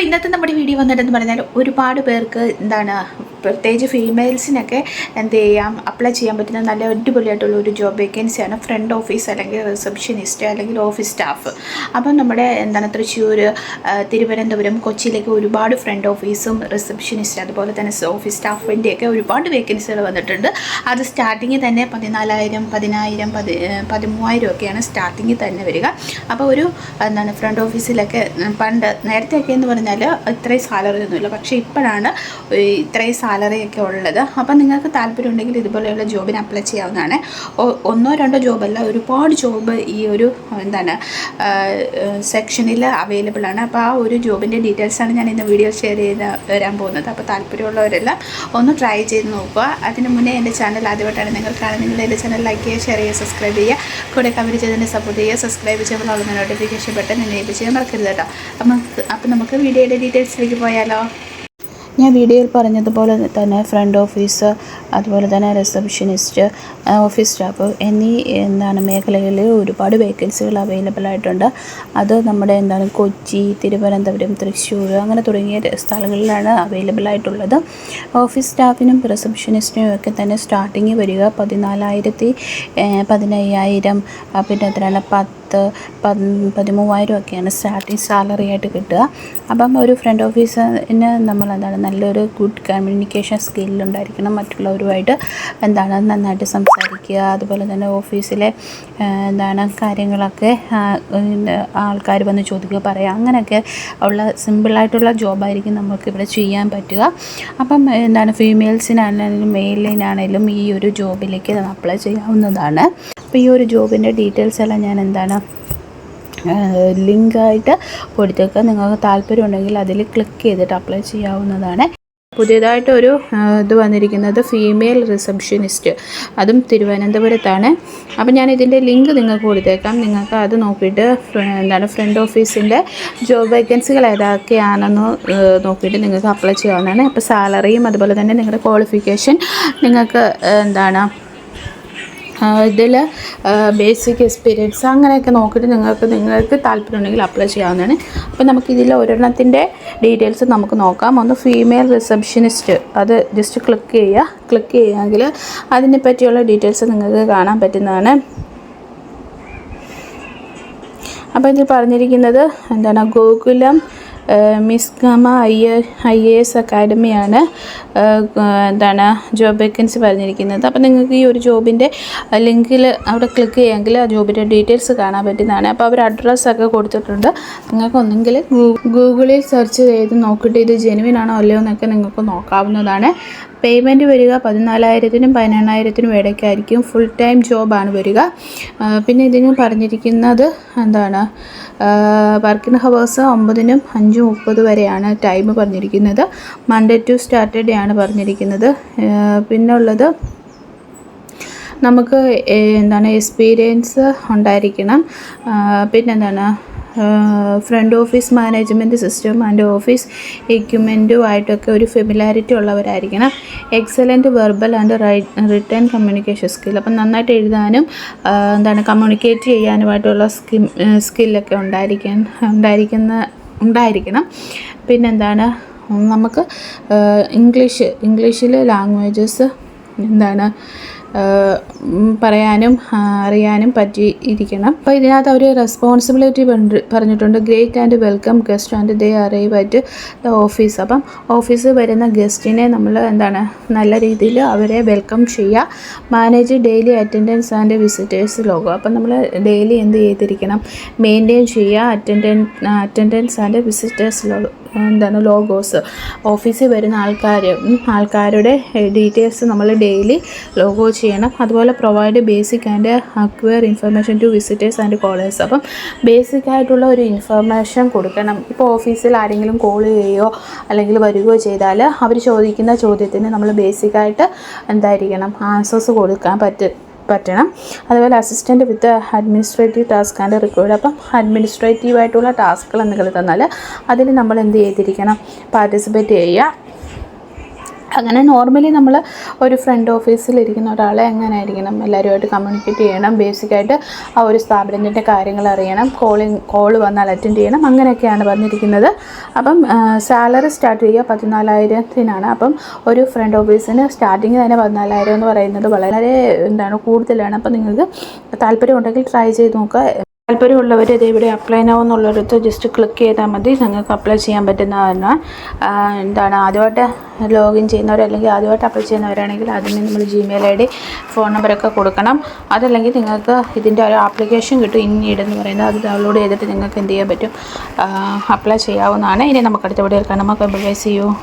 ഇന്നത്തെ നമ്മുടെ വീഡിയോ വന്നിട്ടെന്ന് പറഞ്ഞാൽ ഒരുപാട് പേർക്ക് എന്താണ് പ്രത്യേകിച്ച് ഫീമെയിൽസിനൊക്കെ എന്ത് ചെയ്യാം അപ്ലൈ ചെയ്യാൻ പറ്റുന്ന നല്ല അടിപൊളിയായിട്ടുള്ള ഒരു ജോബ് വേക്കൻസിയാണ് ഫ്രണ്ട് ഓഫീസ് അല്ലെങ്കിൽ റിസപ്ഷനിസ്റ്റ് അല്ലെങ്കിൽ ഓഫീസ് സ്റ്റാഫ്. അപ്പം നമ്മുടെ എന്താണ് തൃശ്ശൂർ, തിരുവനന്തപുരം, കൊച്ചിയിലേക്ക് ഒരുപാട് ഫ്രണ്ട് ഓഫീസും റിസപ്ഷനിസ്റ്റ് അതുപോലെ തന്നെ ഓഫീസ് സ്റ്റാഫിൻ്റെയൊക്കെ ഒരുപാട് വേക്കൻസികൾ വന്നിട്ടുണ്ട്. അത് സ്റ്റാർട്ടിങ്ങിൽ തന്നെ 14,000, 10,000, 13,000 ഒക്കെയാണ് സ്റ്റാർട്ടിങ്ങിൽ തന്നെ വരിക. അപ്പോൾ ഒരു എന്താണ് ഫ്രണ്ട് ഓഫീസിലൊക്കെ പണ്ട് നേരത്തെയൊക്കെ എന്ന് പറഞ്ഞാൽ ഇത്രയും സാലറി ഒന്നുമില്ല, പക്ഷേ ഇപ്പോഴാണ് ഇത്രയും സാലറിയൊക്കെ ഉള്ളത്. അപ്പം നിങ്ങൾക്ക് താല്പര്യം ഉണ്ടെങ്കിൽ ഇതുപോലെയുള്ള ജോബിന് അപ്ലൈ ചെയ്യാവുന്നതാണ്. ഒന്നോ രണ്ടോ ജോബല്ല, ഒരുപാട് ജോബ് ഈ ഒരു എന്താണ് സെക്ഷനിൽ അവൈലബിൾ ആണ്. അപ്പോൾ ആ ഒരു ജോബിൻ്റെ ഡീറ്റെയിൽസാണ് ഞാൻ ഇന്ന് വീഡിയോ ഷെയർ ചെയ്ത് വരാൻ പോകുന്നത്. അപ്പോൾ താല്പര്യമുള്ളവരെല്ലാം ഒന്ന് ട്രൈ ചെയ്ത് നോക്കുക. അതിന് മുന്നേ എൻ്റെ ചാനൽ ആദ്യമായിട്ടാണ് നിങ്ങൾ കാണുന്നത്, നിങ്ങൾ എൻ്റെ ചാനൽ ലൈക്ക് ചെയ്യുക, ഷെയർ ചെയ്യുക, സബ്സ്ക്രൈബ് ചെയ്യുക, കൂടെ കമൻറ്റ് ചെയ്തതിന് സപ്പോർട്ട് ചെയ്യുക. സബ്സ്ക്രൈബ് ചെയ്യുമ്പോൾ ഉള്ള നോട്ടിഫിക്കേഷൻ ബട്ടൺ എനേബിൾ ചെയ്യാൻ മറക്കരുത് കേട്ടോ. അപ്പം നമുക്ക് വീഡിയോയുടെ ഡീറ്റെയിൽസിലേക്ക് പോയാലോ. ഞാൻ വീഡിയോയിൽ പറഞ്ഞതുപോലെ തന്നെ ഫ്രണ്ട് ഓഫീസ് അതുപോലെ തന്നെ റിസപ്ഷനിസ്റ്റ്, ഓഫീസ് സ്റ്റാഫ് എന്നീ മേഖലകളിൽ ഒരുപാട് വേക്കൻസികൾ അവൈലബിൾ ആയിട്ടുണ്ട്. അത് നമ്മുടെ കൊച്ചി, തിരുവനന്തപുരം, തൃശ്ശൂർ അങ്ങനെ തുടങ്ങിയ സ്ഥലങ്ങളിലാണ് അവൈലബിൾ ആയിട്ടുള്ളത്. ഓഫീസ് സ്റ്റാഫിനും റിസപ്ഷനിസ്റ്റിനും ഒക്കെ തന്നെ സ്റ്റാർട്ടിങ് വരിക 14,000, 15,000, പിന്നെ എത്രയാണ് 13,000 ഒക്കെയാണ് സ്റ്റാർട്ടിങ് സാലറി ആയിട്ട് കിട്ടുക. അപ്പം ഒരു ഫ്രണ്ട് ഓഫീസിന് നമ്മൾ നല്ലൊരു ഗുഡ് കമ്മ്യൂണിക്കേഷൻ സ്കില്ലുണ്ടായിരിക്കണം. മറ്റുള്ളവരുമായിട്ട് നന്നായിട്ട് സംസാരിക്കുക. അതുപോലെ തന്നെ ഓഫീസിലെ കാര്യങ്ങളൊക്കെ ആൾക്കാർ വന്ന് ചോദിക്കുക, പറയുക, അങ്ങനെയൊക്കെ ഉള്ള സിമ്പിളായിട്ടുള്ള ജോബായിരിക്കും നമുക്കിവിടെ ചെയ്യാൻ പറ്റുക. അപ്പം ഫീമെയിൽസിനാണെങ്കിലും മെയിലിനാണെങ്കിലും ഈ ഒരു ജോബിലേക്ക് അപ്ലൈ ചെയ്യാവുന്നതാണ്. അപ്പോൾ ഈ ഒരു ജോബിൻ്റെ ഡീറ്റെയിൽസ് എല്ലാം ഞാൻ ലിങ്കായിട്ട് കൊടുത്തേക്കുക. നിങ്ങൾക്ക് താല്പര്യമുണ്ടെങ്കിൽ അതിൽ ക്ലിക്ക് ചെയ്തിട്ട് അപ്ലൈ ചെയ്യാവുന്നതാണ്. പുതിയതായിട്ടൊരു ഇത് വന്നിരിക്കുന്നത് ഫീമെയിൽ റിസപ്ഷനിസ്റ്റ്, അതും തിരുവനന്തപുരത്താണ്. അപ്പം ഞാൻ ഇതിൻ്റെ ലിങ്ക് നിങ്ങൾക്ക് കൊടുത്തേക്കാം. നിങ്ങൾക്ക് അത് നോക്കിയിട്ട് ഫ്രണ്ട് ഓഫീസിൻ്റെ ജോബ് വേക്കൻസികൾ ഏതൊക്കെയാണെന്ന് നോക്കിയിട്ട് നിങ്ങൾക്ക് അപ്ലൈ ചെയ്യാവുന്നതാണ്. അപ്പോൾ സാലറിയും അതുപോലെ തന്നെ നിങ്ങളുടെ ക്വാളിഫിക്കേഷൻ നിങ്ങൾക്ക് ഇതിൽ ബേസിക് എക്സ്പീരിയൻസ് അങ്ങനെയൊക്കെ നോക്കിയിട്ട് നിങ്ങൾക്ക് താല്പര്യമുണ്ടെങ്കിൽ അപ്ലൈ ചെയ്യാവുന്നതാണ്. അപ്പോൾ നമുക്കിതിൽ ഒരെണ്ണത്തിൻ്റെ ഡീറ്റെയിൽസ് നമുക്ക് നോക്കാം. ഒന്ന് ഫീമെയിൽ റിസപ്ഷനിസ്റ്റ്, അത് ജസ്റ്റ് ക്ലിക്ക് ചെയ്യുകയാണെങ്കിൽ അതിനെ പറ്റിയുള്ള ഡീറ്റെയിൽസ് നിങ്ങൾക്ക് കാണാൻ പറ്റുന്നതാണ്. അപ്പോൾ ഇതിൽ പറഞ്ഞിരിക്കുന്നത് ഗോകുലം മിസ്ഗമ IAS അക്കാഡമിയാണ് ജോബ് വേക്കൻസി പറഞ്ഞിരിക്കുന്നത്. അപ്പോൾ നിങ്ങൾക്ക് ഈ ഒരു ജോബിൻ്റെ ലിങ്കിൽ അവിടെ ക്ലിക്ക് ചെയ്യുമെങ്കിൽ ആ ജോബിൻ്റെ ഡീറ്റെയിൽസ് കാണാൻ പറ്റുന്നതാണ്. അപ്പോൾ അവർ അഡ്രസ്സൊക്കെ കൊടുത്തിട്ടുണ്ട്. നിങ്ങൾക്ക് ഒന്നെങ്കിൽ ഗൂഗിളിൽ സെർച്ച് ചെയ്ത് നോക്കിയിട്ട് ഇത് ജെനുവിൻ ആണോ അല്ലയോ എന്നൊക്കെ നിങ്ങൾക്ക് നോക്കാവുന്നതാണ്. പേയ്മെൻറ്റ് വരിക 14,000-നും 18,000-നും ഇടയ്ക്കായിരിക്കും. ഫുൾ ടൈം ജോബാണ് വരിക. പിന്നെ ഇതിന് പറഞ്ഞിരിക്കുന്നത് വർക്കിംഗ് ഹവേഴ്സ് 9-നും 5:30 വരെയാണ് ടൈം പറഞ്ഞിരിക്കുന്നത്. മൺഡേ ടു സാറ്റർഡേ ആണ് പറഞ്ഞിരിക്കുന്നത്. പിന്നെ ഉള്ളത് നമുക്ക് എക്സ്പീരിയൻസ് ഉണ്ടായിരിക്കണം. പിന്നെ front office management system and office എക്യുപ്മെൻറ്റുമായിട്ടൊക്കെ ഒരു ഫെമിലാരിറ്റി ഉള്ളവരായിരിക്കണം. Excellent verbal and written communication skill, അപ്പം നന്നായിട്ട് എഴുതാനും കമ്മ്യൂണിക്കേറ്റ് ചെയ്യാനുമായിട്ടുള്ള സ്കില്ലൊക്കെ ഉണ്ടായിരിക്കണം. പിന്നെന്താണ് നമുക്ക് ഇംഗ്ലീഷിൽ ലാംഗ്വേജസ് പറയാനും അറിയാനും പറ്റിയിരിക്കണം. അപ്പോൾ ഇതിനകത്ത് അവർ റെസ്പോൺസിബിലിറ്റി പറഞ്ഞിട്ടുണ്ട്. Great and welcome guest and they arrive at the office. അപ്പം ഓഫീസിൽ വരുന്ന ഗസ്റ്റിനെ നമ്മൾ നല്ല രീതിയിൽ അവരെ വെൽക്കം ചെയ്യുക. Manage daily attendance and visitors logo. അപ്പം നമ്മൾ ഡെയിലി എന്ത് ചെയ്തിരിക്കണം, മെയിൻറ്റെയിൻ ചെയ്യുക അറ്റൻഡൻസ് ആൻഡ് വിസിറ്റേഴ്സ് ലോഗോസ്. ഓഫീസിൽ വരുന്ന ആൾക്കാരുടെ ഡീറ്റെയിൽസ് നമ്മൾ ഡെയിലി ലോഗോ ചെയ്യണം. അതുപോലെ provide basic and acquire information to visitors and callers. അപ്പം ബേസിക് ആയിട്ടുള്ള ഒരു ഇൻഫർമേഷൻ കൊടുക്കണം. ഇപ്പോൾ ഓഫീസിൽ ആരെങ്കിലും കോൾ ചെയ്യുകയോ അല്ലെങ്കിൽ വരികയോ ചെയ്താൽ അവർ ചോദിക്കുന്ന ചോദ്യത്തിന് നമ്മൾ ബേസിക്കായിട്ട് ആൻസേഴ്സ് കൊടുക്കാൻ പറ്റണം. അതുപോലെ assistant with administrative task and required. അപ്പം അഡ്മിനിസ്ട്രേറ്റീവായിട്ടുള്ള ടാസ്കുകൾ എന്തെങ്കിലും തന്നാൽ അതിൽ നമ്മൾ എന്ത് ചെയ്തിരിക്കണം, പാർട്ടിസിപ്പേറ്റ് ചെയ്യുക. അങ്ങനെ നോർമലി നമ്മൾ ഒരു ഫ്രണ്ട് ഓഫീസിലിരിക്കുന്ന ഒരാളെ എങ്ങനെ ആയിരിക്കണം, എല്ലാവരുമായിട്ട് കമ്മ്യൂണിക്കേറ്റ് ചെയ്യണം, ബേസിക്കായിട്ട് ആ ഒരു സ്ഥാപനത്തിൻ്റെ കാര്യങ്ങൾ അറിയണം, കോൾ വന്നാൽ അറ്റൻഡ് ചെയ്യണം, അങ്ങനെയൊക്കെയാണ് പറഞ്ഞിരിക്കുന്നത്. അപ്പം സാലറി സ്റ്റാർട്ട് ചെയ്യുക 14,000-ത്തിനാണ്. അപ്പം ഒരു ഫ്രണ്ട് ഓഫീസിന് സ്റ്റാർട്ടിങ് തന്നെ 14,000 എന്ന് പറയുന്നത് വളരെ കൂടുതലാണ്. അപ്പം നിങ്ങൾക്ക് താല്പര്യമുണ്ടെങ്കിൽ ട്രൈ ചെയ്ത് നോക്കുക. താല്പര്യമുള്ളവർ ഇത് ഇവിടെ അപ്ലൈ നൗ എന്നുള്ളിടത്ത് ജസ്റ്റ് ക്ലിക്ക് ചെയ്താൽ മതി, നിങ്ങൾക്ക് അപ്ലൈ ചെയ്യാൻ പറ്റുന്നതാണ്. ആദ്യമായിട്ട് ലോഗിൻ ചെയ്യുന്നവർ അല്ലെങ്കിൽ ആദ്യമായിട്ട് അപ്ലൈ ചെയ്യുന്നവരാണെങ്കിൽ അതിന് നമ്മൾ ജിമെയിൽ ID, ഫോൺ നമ്പറൊക്കെ കൊടുക്കണം. അതല്ലെങ്കിൽ നിങ്ങൾക്ക് ഇതിൻ്റെ ഒരു ആപ്ലിക്കേഷൻ കിട്ടും, ഇന്നീഡ് എന്ന് പറയുന്നത്. അത് ഡൗൺലോഡ് ചെയ്തിട്ട് നിങ്ങൾക്ക് എന്ത് ചെയ്യാൻ പറ്റും, അപ്ലൈ ചെയ്യാവുന്നതാണ്. ഇനി നമുക്ക് അടുത്ത വീഡിയോയിൽ കാണാം. Bye, see U.